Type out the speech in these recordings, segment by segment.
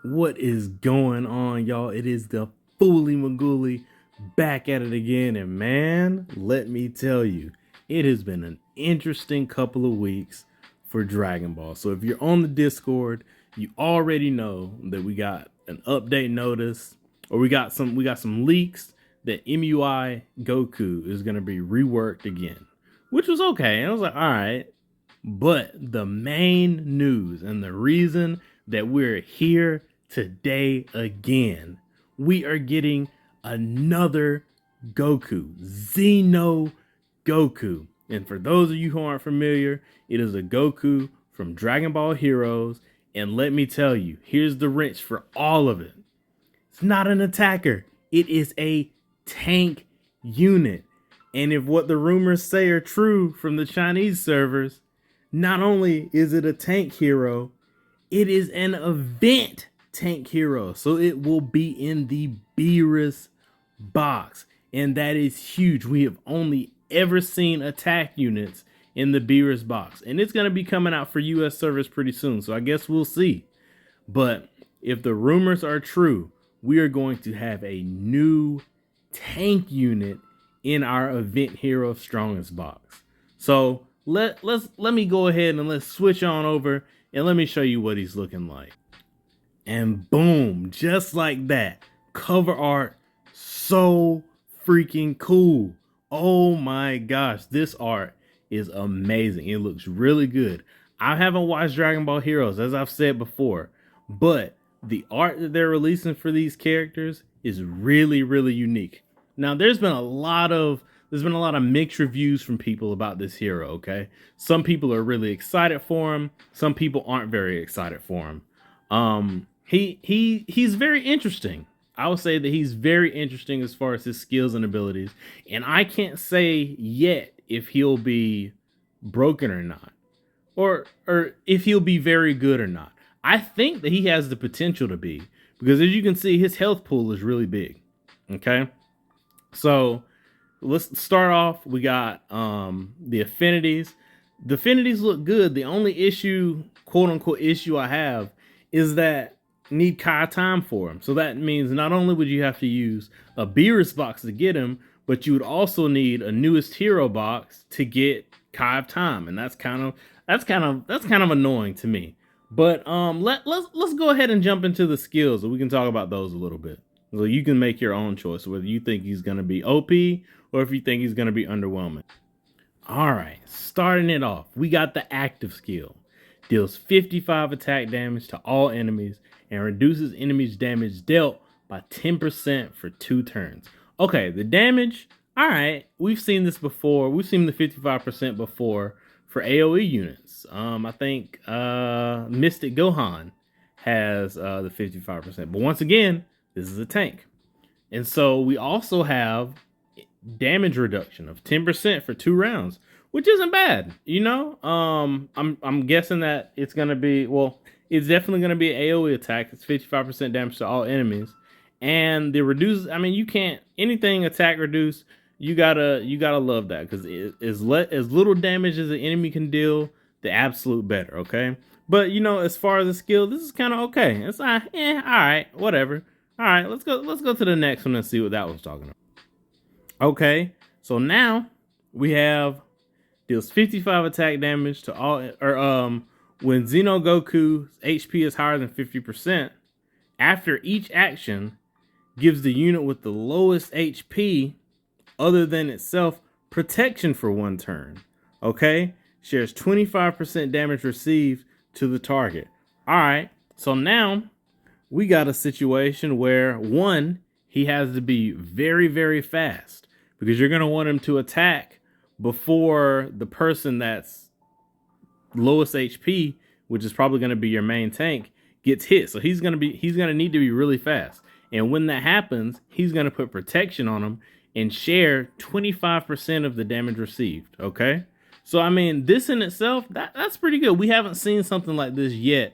What is going on, y'all? It is the Fooly Magooly back at it again. And man, let me tell you, it has been an interesting couple of weeks for Dragon Ball. So if you're on the Discord, you already know that we got an update notice, or we got some leaks that MUI Goku is gonna be reworked again, which was okay. And I was like, all right. But the main news and the reason that we're here today again, we are getting another Goku, Xeno Goku. And for those of you who aren't familiar, it is a Goku from Dragon Ball Heroes. And let me tell you, here's the wrench for all of it. It's not an attacker. It is a tank unit. And if what the rumors say are true from the Chinese servers, not only is it a tank hero, it is an event tank hero. So it will be in the Beerus box. And that is huge. We have only ever seen attack units in the Beerus box. And it's going to be coming out for US servers pretty soon. So I guess we'll see. But if the rumors are true, we are going to have a new tank unit in our event hero strongest box. So let me go ahead and let's switch on over and let me show you what he's looking like. And boom, just like that, cover art, so freaking cool. Oh my gosh, this art is amazing. It looks really good. I haven't watched Dragon Ball Heroes, as I've said before, but the art that they're releasing for these characters is really, really unique. Now, there's been a lot of mixed reviews from people about this hero, okay? Some people are really excited for him. Some people aren't very excited for him. He's very interesting. I would say that he's very interesting as far as his skills and abilities. And I can't say yet if he'll be broken or not. Or if he'll be very good or not. I think that he has the potential to be. Because as you can see, his health pool is really big. Okay? So let's start off. We got the affinities. The affinities look good. The only issue, quote unquote issue I have is that need Kai time for him. So that means not only would you have to use a Beerus box to get him, but you would also need a newest hero box to get Kai of time. And that's kind of annoying to me. But let's go ahead and jump into the skills, and we can talk about those a little bit. So you can make your own choice whether you think he's going to be OP or if you think he's going to be underwhelming. All right, starting it off, we got the active skill. Deals 55 attack damage to all enemies and reduces enemies' damage dealt by 10% for 2 turns. Okay, the damage, all right, we've seen this before. We've seen the 55% before for AoE units. I think Mystic Gohan has the 55%. But once again, this is a tank. And so we also have damage reduction of 10% for 2 rounds, which isn't bad. You know, I'm guessing that it's going to be, well, it's definitely going to be an AoE attack. It's 55% damage to all enemies. And the reduce, I mean, you can't, anything attack reduce, you gotta love that, because as little damage as the enemy can deal, the absolute better, okay? But, you know, as far as the skill, this is kind of okay. It's all right, whatever. All right, let's go to the next one and see what that was talking about. Okay, so now we have deals 55 attack damage to all, when Xeno Goku's HP is higher than 50%, after each action, gives the unit with the lowest HP other than itself protection for 1 turn. Okay, shares 25% damage received to the target. All right, so now we got a situation where, one, he has to be very, very fast, because you're going to want him to attack before the person that's lowest HP, which is probably going to be your main tank, gets hit. So he's going to need to be really fast. And when that happens, he's going to put protection on him and share 25% of the damage received. Okay? So I mean, this in itself, that's pretty good. We haven't seen something like this yet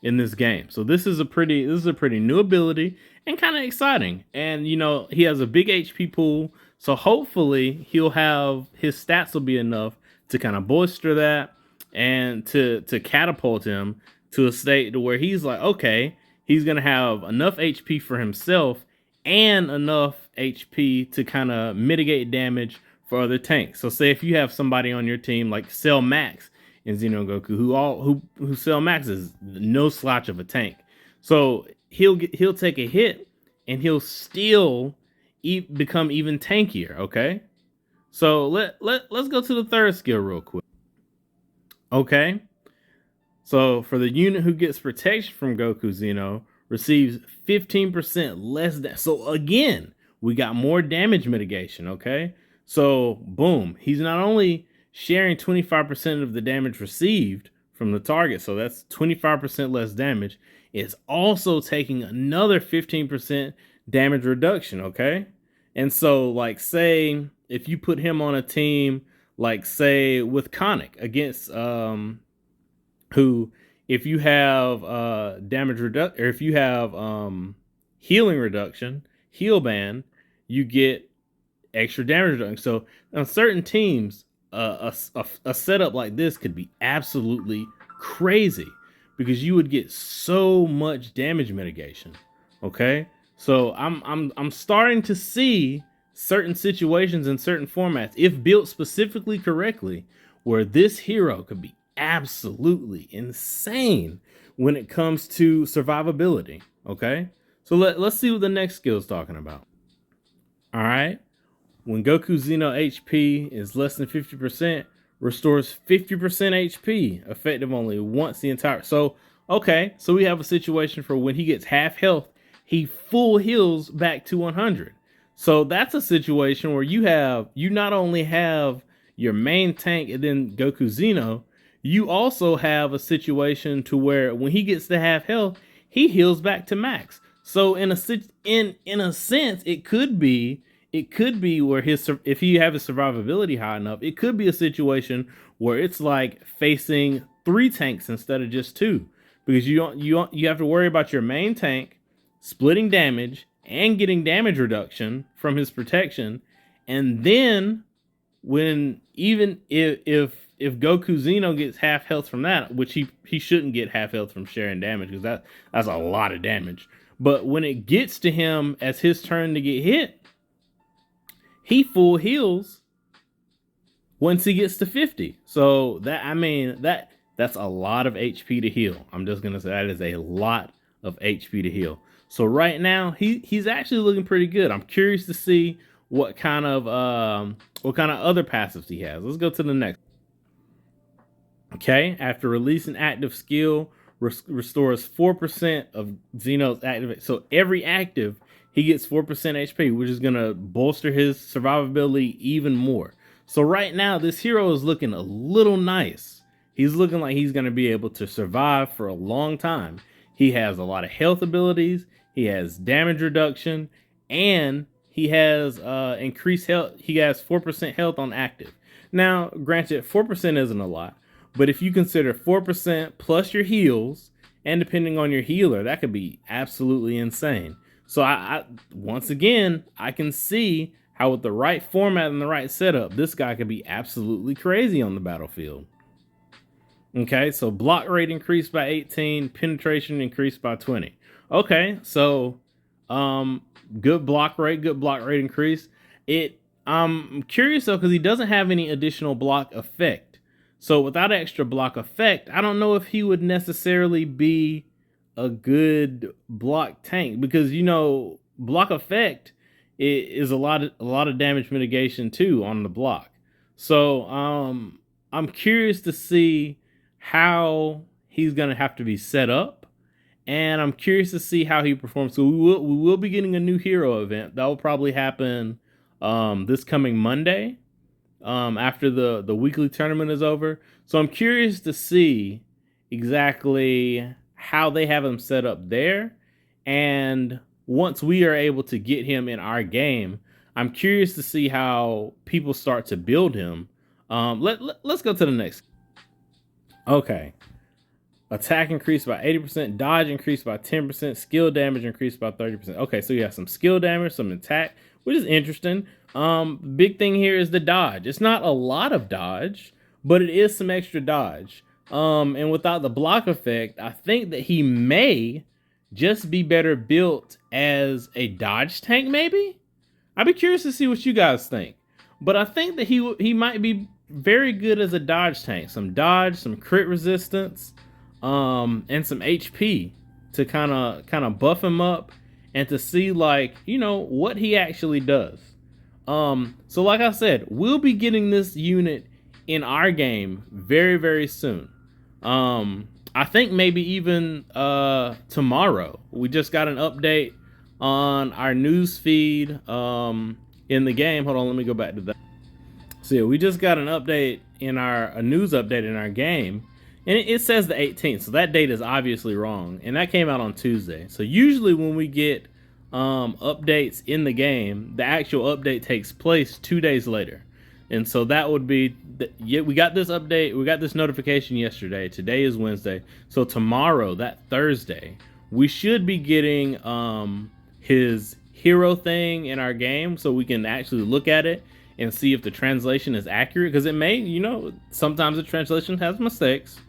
in this game. So this is a pretty new ability and kind of exciting. And you know, he has a big HP pool, so hopefully he'll have, his stats will be enough to kind of bolster that and to catapult him to a state to where he's like, okay, he's going to have enough HP for himself and enough HP to kind of mitigate damage for other tanks. So say if you have somebody on your team like Cell Max in Xeno Goku, who Cell Max is no slouch of a tank. So he'll take a hit and he'll still become even tankier, okay? So let's go to the third skill real quick. Okay. So for the unit who gets protection from Goku Xeno, receives 15% less. So again, we got more damage mitigation, okay? So boom, he's not only sharing 25% of the damage received from the target, so that's 25% less damage. It's also taking another 15% damage reduction, okay? And so like say if you put him on a team like say with Conic against who, if you have damage reduction, or if you have healing reduction, heal ban, you get extra damage reduction. So on certain teams, a setup like this could be absolutely crazy because you would get so much damage mitigation. Okay, so I'm starting to see certain situations in certain formats, if built specifically correctly, where this hero could be absolutely insane when it comes to survivability. Okay, so let's see what the next skill is talking about. All right, when Goku Xeno HP is less than 50%, restores 50% HP, effective only once the entire. So okay, so we have a situation for when he gets half health, he full heals back to 100. So that's a situation where you not only have your main tank and then Goku Xeno, you also have a situation to where when he gets to half health, he heals back to max. So in a sense, it could be where if you have his survivability high enough, it could be a situation where it's like facing 3 tanks instead of just 2, because you have to worry about your main tank splitting damage and getting damage reduction from his protection, and then when even if Goku Xeno gets half health from that, which he shouldn't get half health from sharing damage because that's a lot of damage. But when it gets to him as his turn to get hit, he full heals once he gets to 50. So that's a lot of HP to heal. I'm just gonna say that is a lot of HP to heal. So right now he's actually looking pretty good. I'm curious to see what kind of other passives he has. Let's go to the next. Okay, after releasing active skill, restores 4% of Xeno's active. So every active, he gets 4% HP, which is gonna bolster his survivability even more. So right now, this hero is looking a little nice. He's looking like he's gonna be able to survive for a long time. He has a lot of health abilities. He has damage reduction, and he has increased health. He has 4% health on active. Now, granted, 4% isn't a lot, but if you consider 4% plus your heals, and depending on your healer, that could be absolutely insane. So I once again, I can see how with the right format and the right setup, this guy could be absolutely crazy on the battlefield. Okay, so block rate increased by 18, penetration increased by 20. Okay, so good block rate increase. I'm curious though, because he doesn't have any additional block effect. So without extra block effect, I don't know if he would necessarily be a good block tank, because block effect is a lot of damage mitigation too on the block. So I'm curious to see how he's gonna have to be set up, and I'm curious to see how he performs. So we will be getting a new hero event that will probably happen this coming Monday, after the weekly tournament is over. So I'm curious to see exactly how they have him set up there, and once we are able to get him in our game, I'm curious to see how people start to build him. Let's go to the next. Okay. Attack increased by 80%, dodge increased by 10%, skill damage increased by 30%. Okay, so you have some skill damage, some attack, which is interesting. Big thing here is the dodge. It's not a lot of dodge, but it is some extra dodge. And without the block effect, I think that he may just be better built as a dodge tank, maybe? I'd be curious to see what you guys think. But I think that he might be very good as a dodge tank. Some dodge, some crit resistance, and some HP to kind of buff him up and to see, like, what he actually does. So like I said, we'll be getting this unit in our game very, very soon. I think maybe even tomorrow. We just got an update on our news feed in the game. Hold on, let me go back to that. So yeah, we just got an update in a news update in our game, and it says the 18th. So that date is obviously wrong, and that came out on Tuesday. So usually when we get updates in the game, the actual update takes place 2 days later. And so that would be, we got this update, we got this notification yesterday. Today is Wednesday. So tomorrow, that Thursday, we should be getting his hero thing in our game so we can actually look at it and see if the translation is accurate. Because it may, sometimes the translation has mistakes.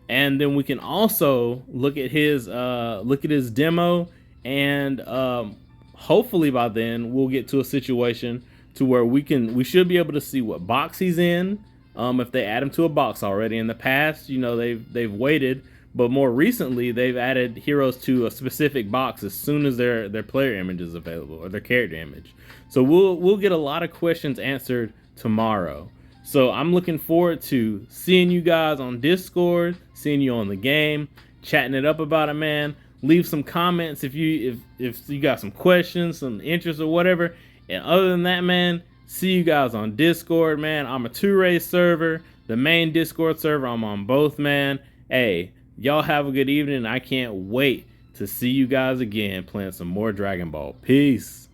And then we can also look at his demo, and hopefully by then we'll get to a situation to where we should be able to see what box he's in. If they add him to a box already. In the past, they've waited, but more recently they've added heroes to a specific box as soon as their player image is available, or their character image. So we'll get a lot of questions answered tomorrow. So I'm looking forward to seeing you guys on Discord, seeing you on the game, chatting it up about it, man. Leave some comments if you got some questions, some interest, or whatever. And other than that, man, see you guys on Discord, man. I'm a 2-Ray server, the main Discord server. I'm on both, man. Hey, y'all have a good evening. I can't wait to see you guys again playing some more Dragon Ball. Peace.